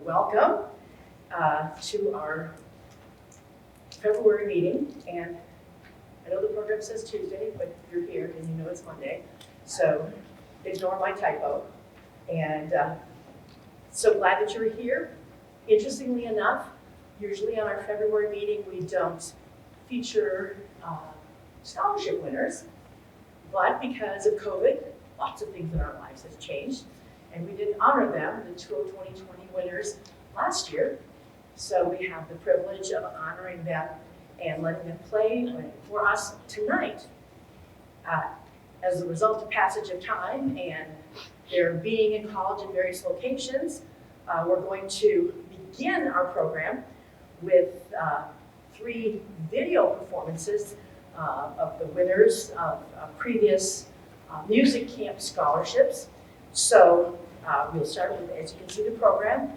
Welcome to our February meeting. And I know the program says Tuesday, but you're here and you know it's Monday. So ignore my typo. And so glad that you're here. Interestingly enough, usually on our February meeting, we don't feature scholarship winners. But because of COVID, lots of things in our lives have changed. And we didn't honor them, the 2020 winners last year. So we have the privilege of honoring them and letting them play for us tonight. As a result of passage of time and their being in college in various locations, we're going to begin our program with 3 video performances of the winners of previous music camp scholarships. So we'll start with, as you can see the program,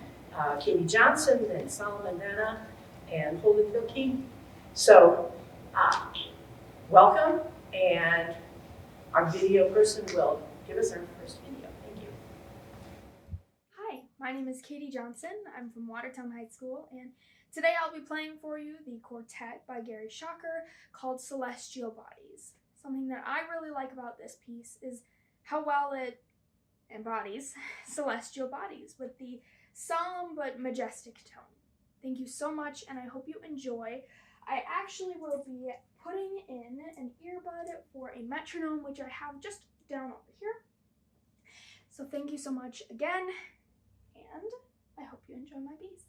Katie Johnson, then Solomon Vanna, and Holden Filkey. So welcome, and our video person will give us our first video. Thank you. Hi, my name is Katie Johnson. I'm from Watertown High School, and today I'll be playing for you the quartet by Gary Shocker called Celestial Bodies. Something that I really like about this piece is how well it embodies celestial bodies with the solemn but majestic tone. Thank you so much, and I hope you enjoy. I actually will be putting in an earbud for a metronome, which I have just down over here. So thank you so much again, and I hope you enjoy my piece.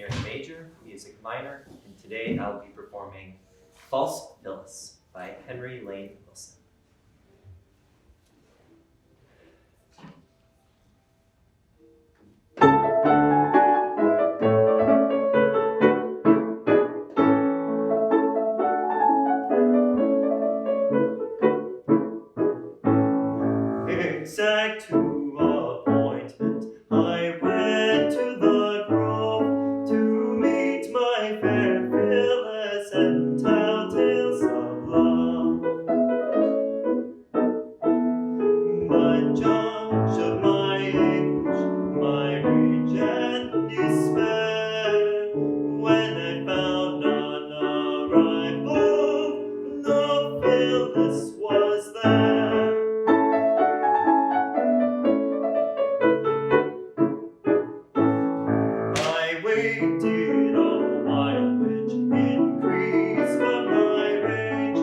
engineering major, music minor, and today I'll be performing False Phyllis by Henry Lane Wilson. Exact to appointment, I went to the grove to meet my fair Phyllis and tell tales of love. But judge of my anguish, my rage and despair, when I found on arrival the Phyllis was there. I waited a while, which increased but my rage.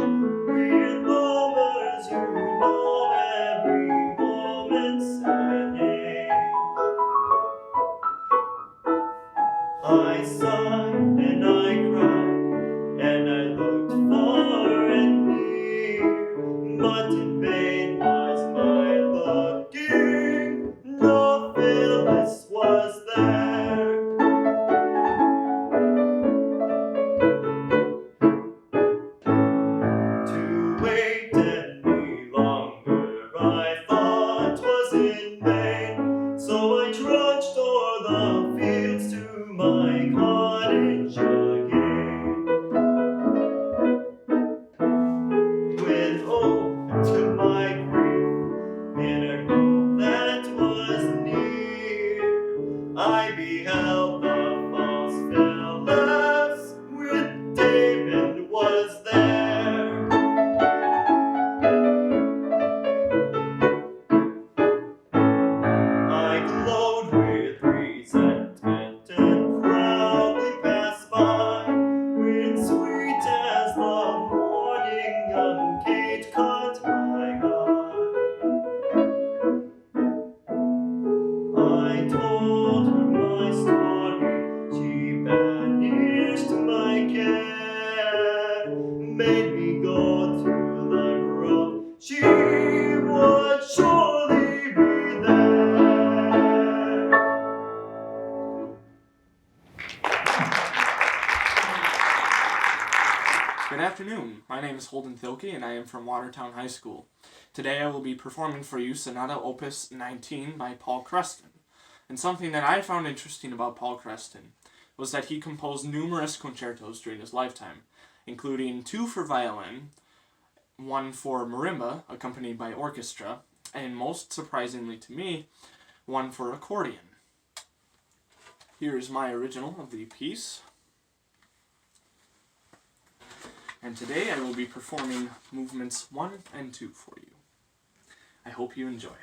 Weird lovers, you know every moment's an age. I sighed and I cried, and I looked far and near, but in vain was my looking, no Phyllis was there. To wait any longer I thought was in vain, so I trudged o'er the fields to my cottage again. With oh, to my grief, in a grove that was near, I beheld the false Phyllis with David was there. I glowed with resentment and proudly passed by, when sweet as the morning young Kate caught my eye. I told her my story, she banished my care, made me go to the grove, she would surely be there. Good afternoon. My name is Holden Thilke and I am from Watertown High School. Today I will be performing for you Sonata Opus 19 by Paul Creston. And something that I found interesting about Paul Creston was that he composed numerous concertos during his lifetime, including 2 for violin, 1 for marimba, accompanied by orchestra, and most surprisingly to me, 1 for accordion. Here is my original of the piece. And today I will be performing movements 1 and 2 for you. I hope you enjoy.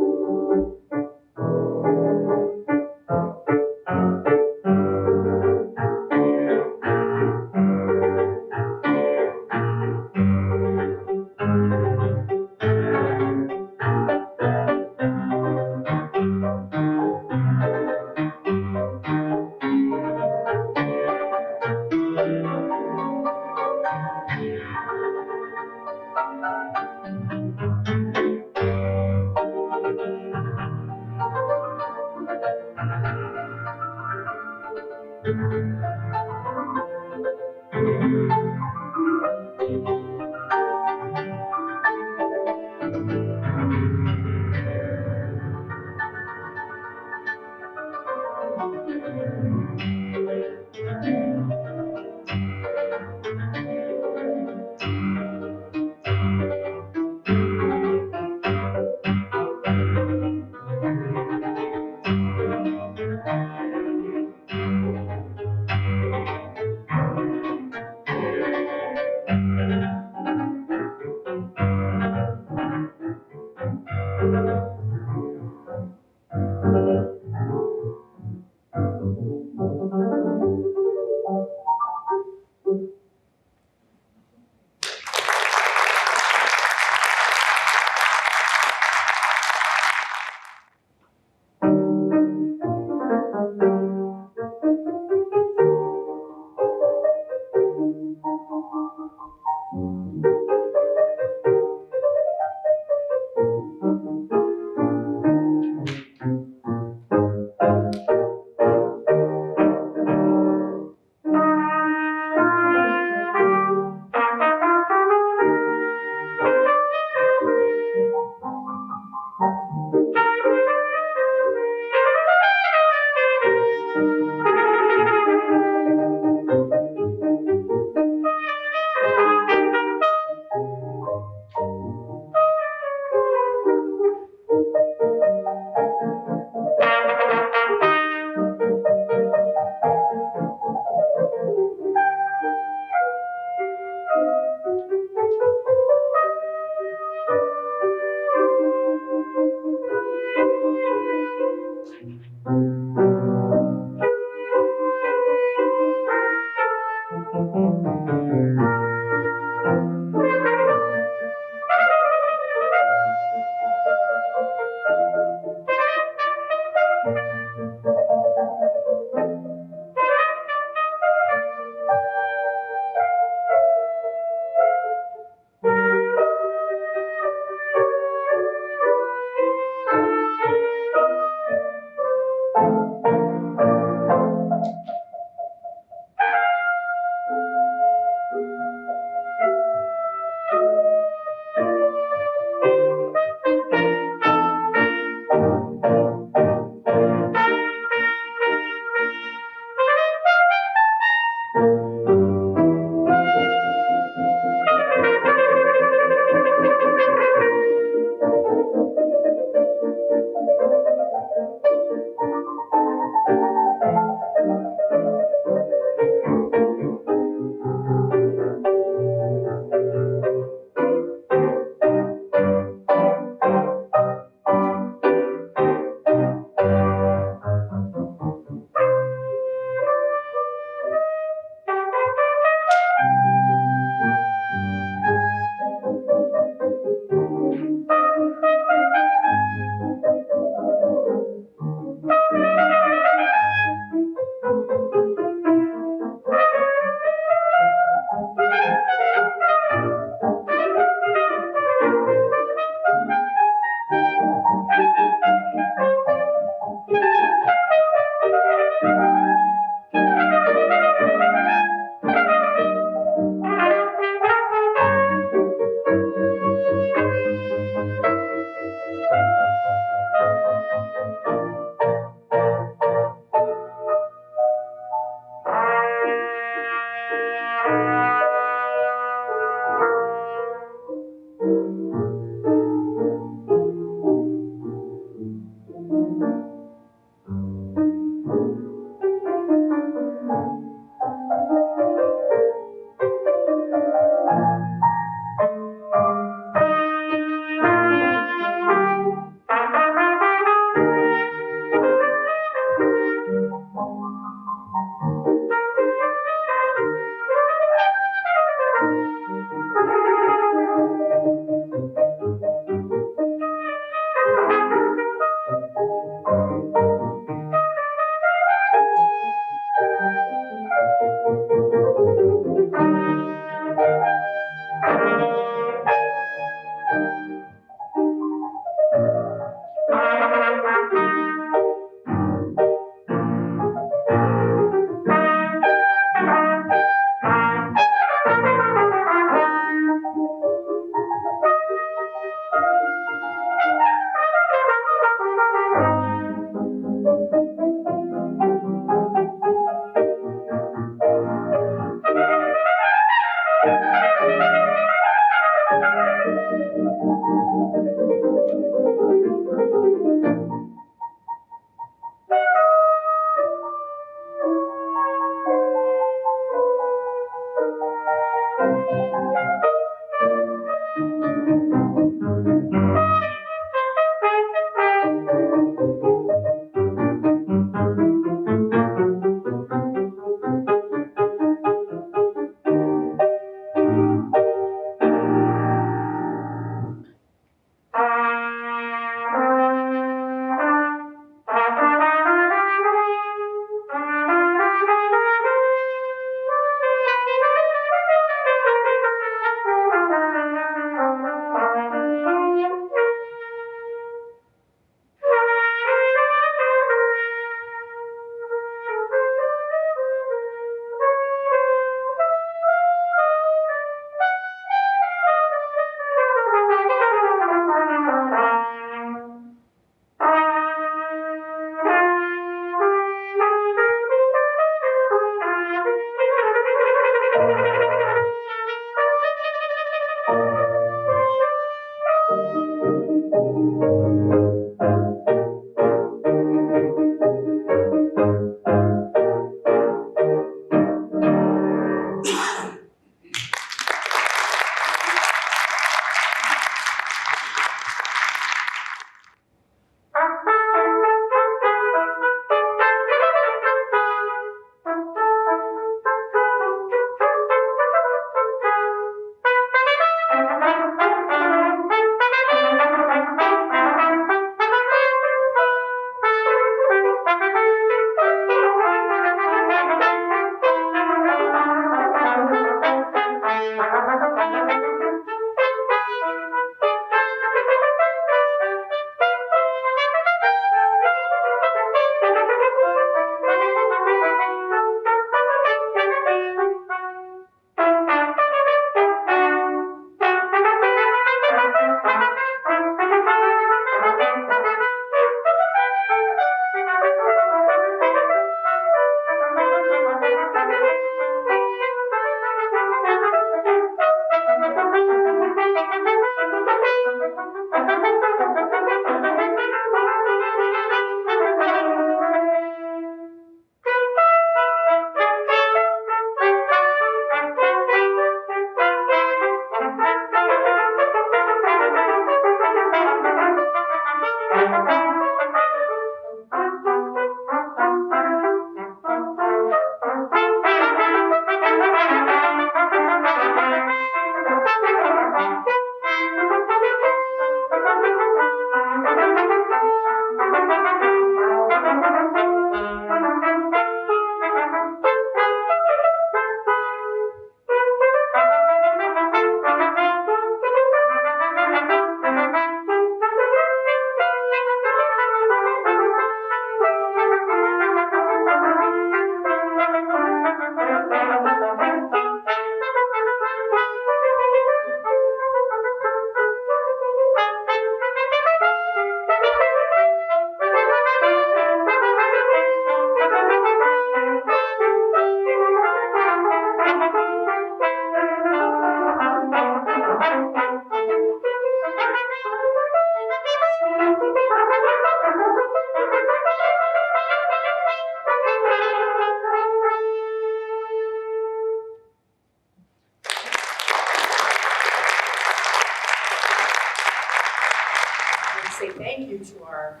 Say thank you to our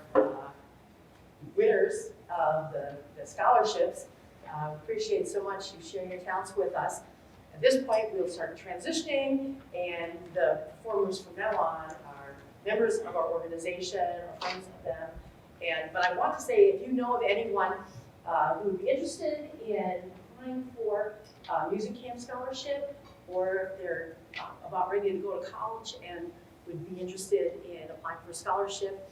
winners of the scholarships. Appreciate so much you sharing your talents with us. At this point, we'll start transitioning, and the performers from now on are members of our organization, or friends of them. But I want to say, if you know of anyone who would be interested in applying for a music camp scholarship, or if they're about ready to go to college and would be interested in applying for a scholarship,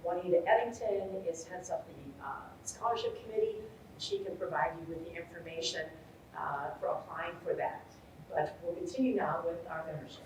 Juanita Eddington heads up the scholarship committee. She can provide you with the information for applying for that. But we'll continue now with our membership.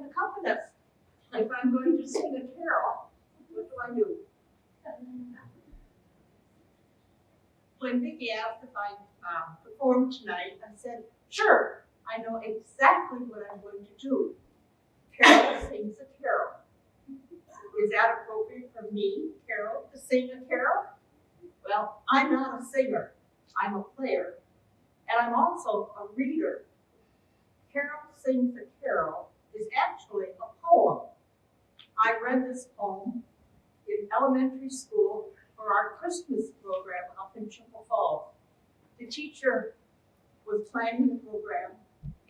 an accompanist. If I'm going to sing a carol, what do? When Vicki asked if I perform tonight, I said, sure, I know exactly what I'm going to do. Carol sings a carol. Is that appropriate for me, Carol, to sing a carol? Well, I'm not a singer. I'm a player. And I'm also a reader. Carol Sings a Carol is actually a poem. I read this poem in elementary school for our Christmas program up in Chippewa Falls. The teacher was planning the program,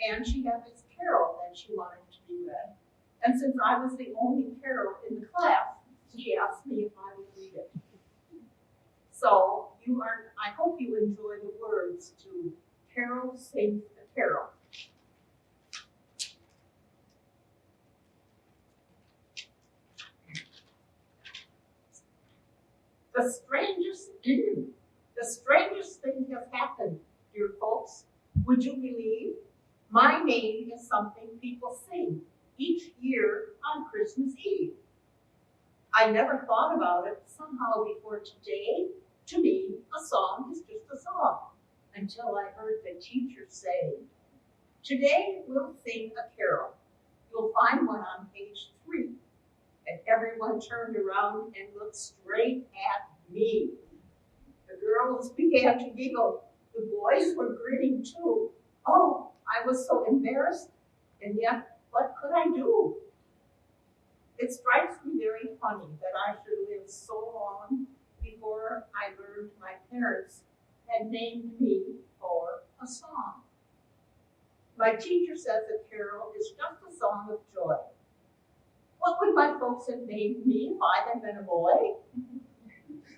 and she had this carol that she wanted to be read. And since I was the only carol in the class, she asked me if I would read it. So I hope you enjoy the words to Carol Sings a Carol. The strangest thing has happened, dear folks. Would you believe? My name is something people sing each year on Christmas Eve. I never thought about it somehow before today. To me, a song is just a song, until I heard the teacher say, today we'll sing a carol. You'll find one on page 3. And everyone turned around and looked straight at me. The girls began to giggle. The boys were grinning too. Oh, I was so embarrassed, and yet what could I do? It strikes me very funny that I should live so long before I learned my parents had named me for a song. My teacher says a carol is just a song of joy. What would my folks have named me if I had been a boy?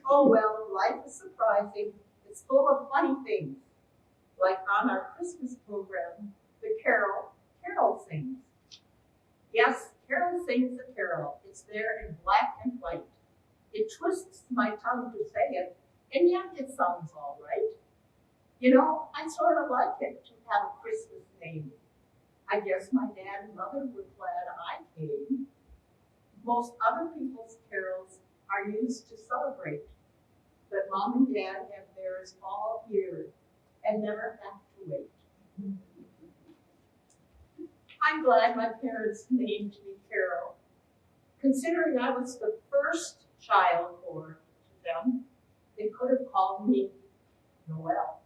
Oh well, life is surprising. It's full of funny things. Like on our Christmas program, the carol, Carol sings. Yes, Carol sings a carol. It's there in black and white. It twists my tongue to say it, and yet it sounds all right. You know, I sort of like it to have a Christmas name. I guess my dad and mother were glad I came. Most other people's carols are used to celebrate, but Mom and Dad have theirs all year and never have to wait. I'm glad my parents named me Carol. Considering I was the first child born to them, they could have called me Noel.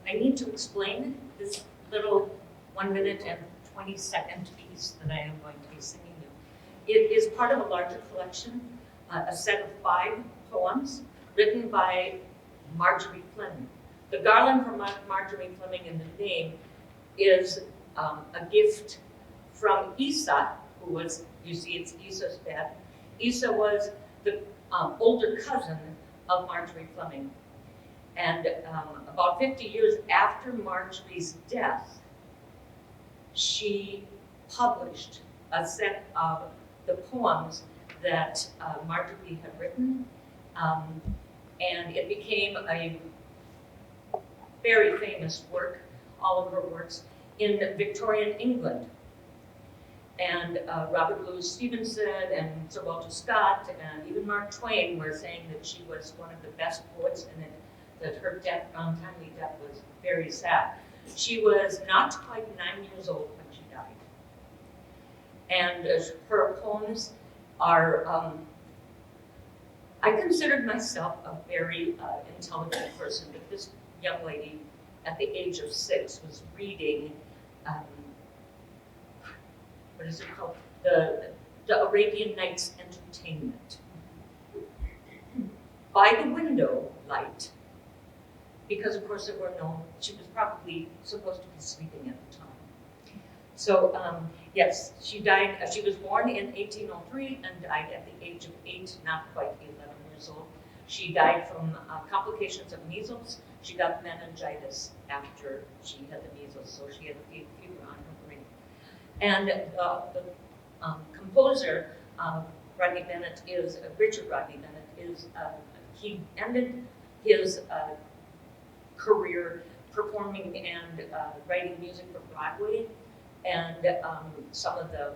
I need to explain this little 1 minute and 20-second piece that I am going to be singing you. It is part of a larger collection, a set of 5 poems written by Marjorie Fleming. The garland from Marjorie Fleming in the name is a gift from Isa, who was, you see it's Isa's dad. Isa was the older cousin of Marjorie Fleming. And about 50 years after Marjorie's death, she published a set of the poems that Marjorie had written, and it became a very famous work, all of her works, in Victorian England. And Robert Louis Stevenson and Sir Walter Scott and even Mark Twain were saying that she was one of the best poets, and that her death, untimely death, was very sad. She was not quite 9 years old when she died. And her poems are, I considered myself a very intelligent person, but this young lady at the age of 6 was reading, what is it called? The Arabian Nights Entertainment. By the window light, because of course she was probably supposed to be sleeping at the time. So yes, she died, she was born in 1803 and died at the age of 8, not quite 11 years old. She died from complications of measles. She got meningitis after she had the measles, so she had a fever on her brain. And the composer, Richard Rodney Bennett, he ended his career performing and writing music for Broadway and some of the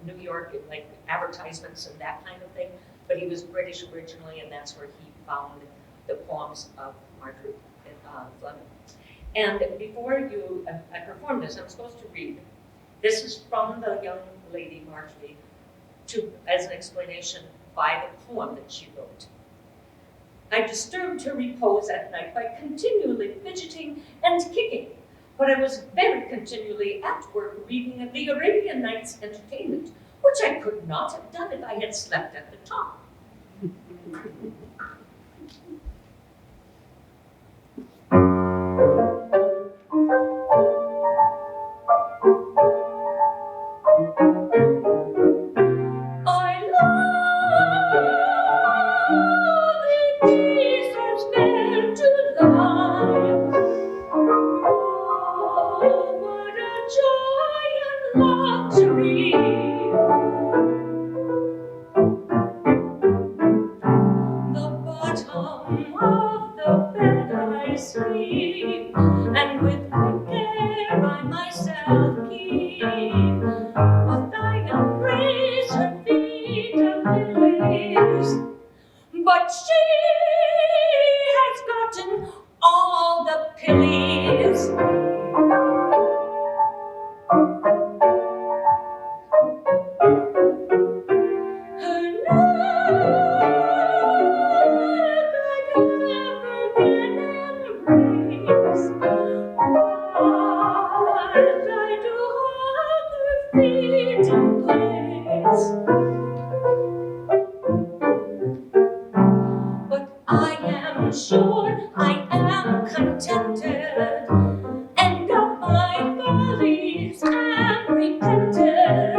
New York like advertisements and that kind of thing. But he was British originally, and that's where he found the poems of Margaret Fleming. And before I perform this, I'm supposed to read. This is from the young lady Marjorie as an explanation by the poem that she wrote. I disturbed her repose at night by continually fidgeting and kicking, but I was very continually at work reading the Arabian Nights Entertainment, which I could not have done if I had slept at the top. And with good care I myself keep. A thigh of praise, her feet of lilies. But she has gotten all the pillies. Her neck I never can embrace. But I do hold her feet in place. But I am sure I am contented, and of my follies am repented.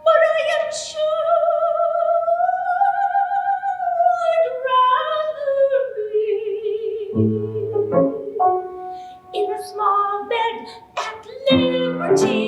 But I am sure I'd rather be in a small bed at liberty.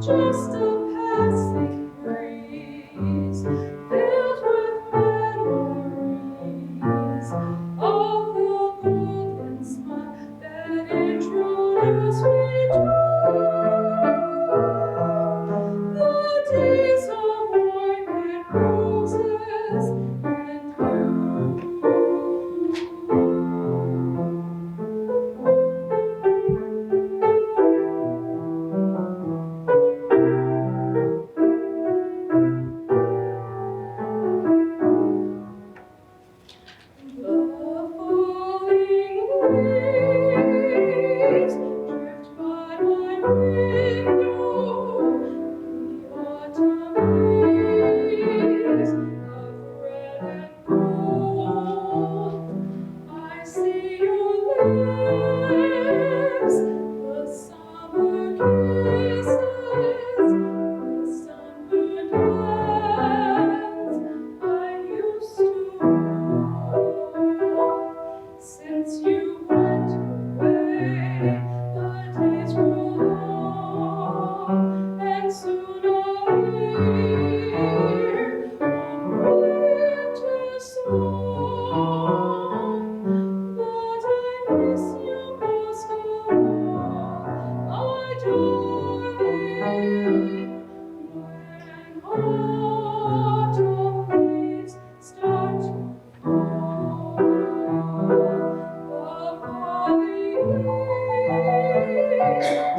Just a passing breeze, filled with memories of the golden smile that introduced me to the days of wine and roses and since you went away, the days grow long. When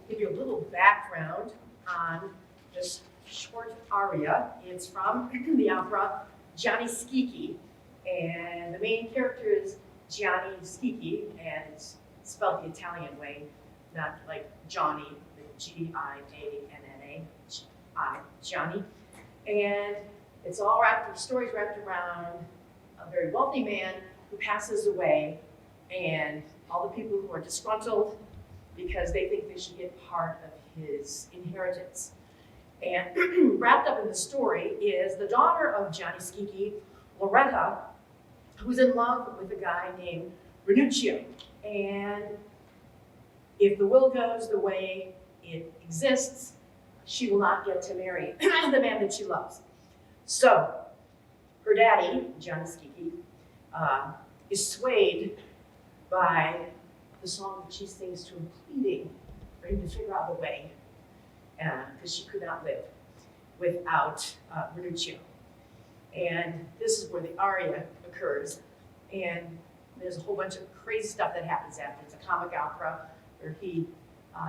Give you a little background on this short aria. It's from the opera Gianni Schicchi, and the main character is Gianni Schicchi, and it's spelled the Italian way, not like Johnny, Gianna, Gianni. And it's all wrapped, the story's wrapped around a very wealthy man who passes away, and all the people who are disgruntled because they think they should get part of his inheritance. And wrapped up in the story is the daughter of Gianni Schicchi, Loretta, who's in love with a guy named Ranuccio. And if the will goes the way it exists, she will not get to marry the man that she loves. So her daddy, Gianni Schicchi, is swayed by the song that she sings to him, pleading for him to figure out the way, because she could not live without Ranuccio. And this is where the aria occurs. And there's a whole bunch of crazy stuff that happens after. It's a comic opera where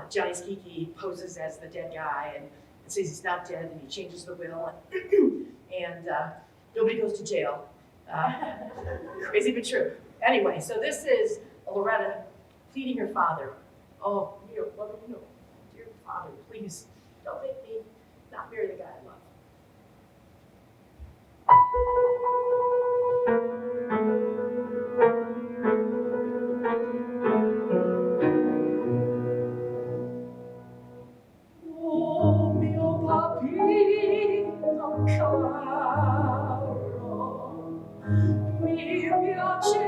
Gianni Schicchi poses as the dead guy and says he's not dead, and he changes the will, and nobody goes to jail. Crazy but true. Anyway, so this is Loretta pleading her father. Oh, dear father, please don't make me not marry the guy I love. Oh mio papino caro, mi piace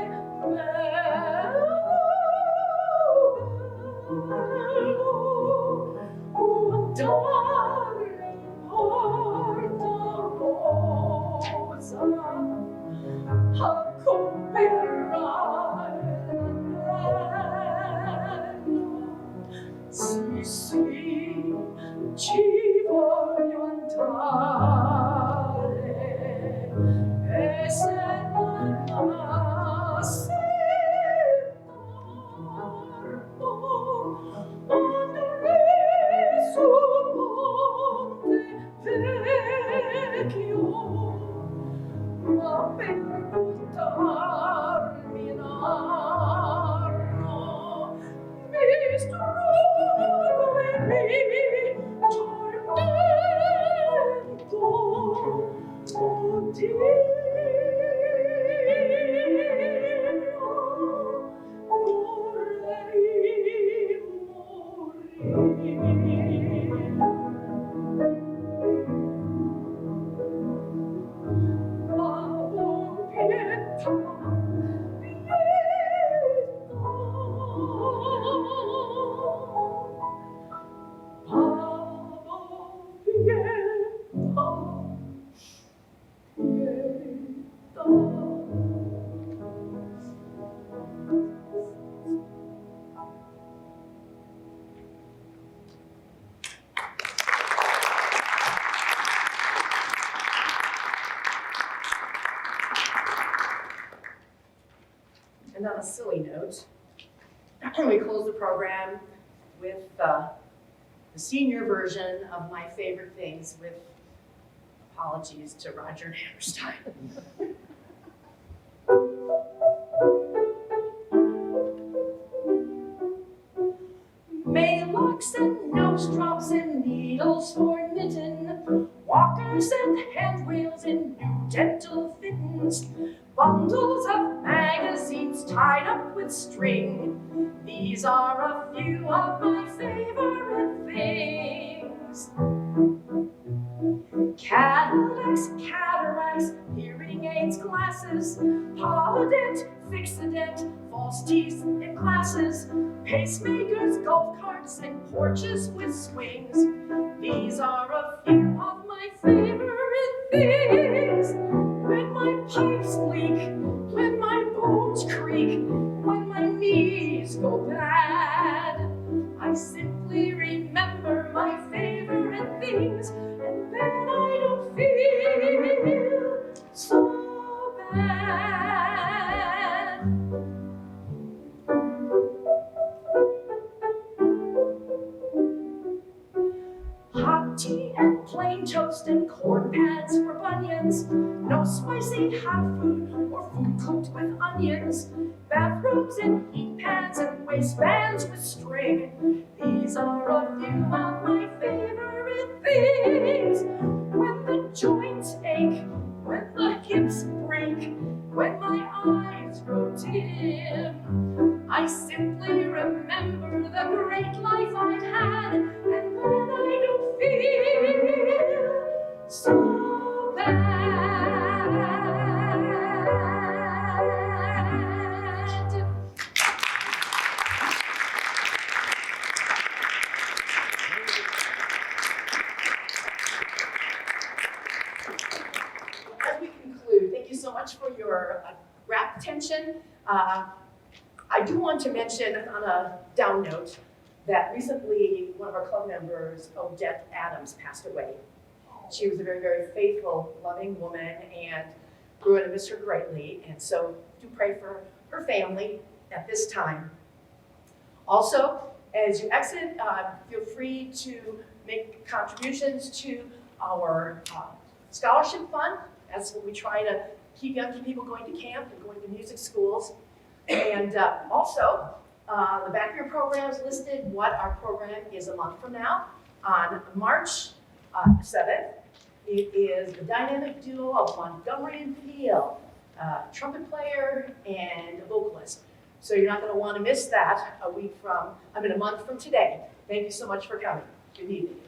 sì, sì, ci voglio andare, e se non amasse andrei sul ponte vecchio, ma per buttarmi in arno mi on a silly note. We close the program with the senior version of my favorite things, with apologies to Roger and Hammerstein. Maylocks and nose drops and needles for knitting, walkers and handrails and new dental fittings, bundles of magazines tied up with string. These are a few of my favorite things. Cadillacs, cataracts, hearing aids, glasses, polydent, fixodent, false teeth and glasses, pacemakers, golf carts, and porches with swings. These are a few of my favorite things. When my pipes leak, when my bones creak, when my knees go bad, I simply remember my favorite things, and then I don't feel so bad. Hot tea and plain toast and corn pads for bunions, no spicy hot food or food cooked with onions, bathrobes and heat pads and waistbands with string. These are a few of my favorite things. When the joints ache, when the hips break, when my eyes grow dim, I simply remember the great life I've had, and then I don't feel so bad. As we conclude, thank you so much for your rapt attention. I do want to mention on a down note that recently one of our club members, Odette Adams, passed away. She was a very, very faithful, loving woman, and we're going to miss her greatly. And so do pray for her family at this time. Also, as you exit, feel free to make contributions to our scholarship fund. That's what we try to keep young people going to camp and going to music schools. And also, the back of your program is listed what our program is a month from now. On March 7th, it is the dynamic duo of Montgomery and Peel, trumpet player and a vocalist. So you're not going to want to miss that a month from today. Thank you so much for coming. Good evening.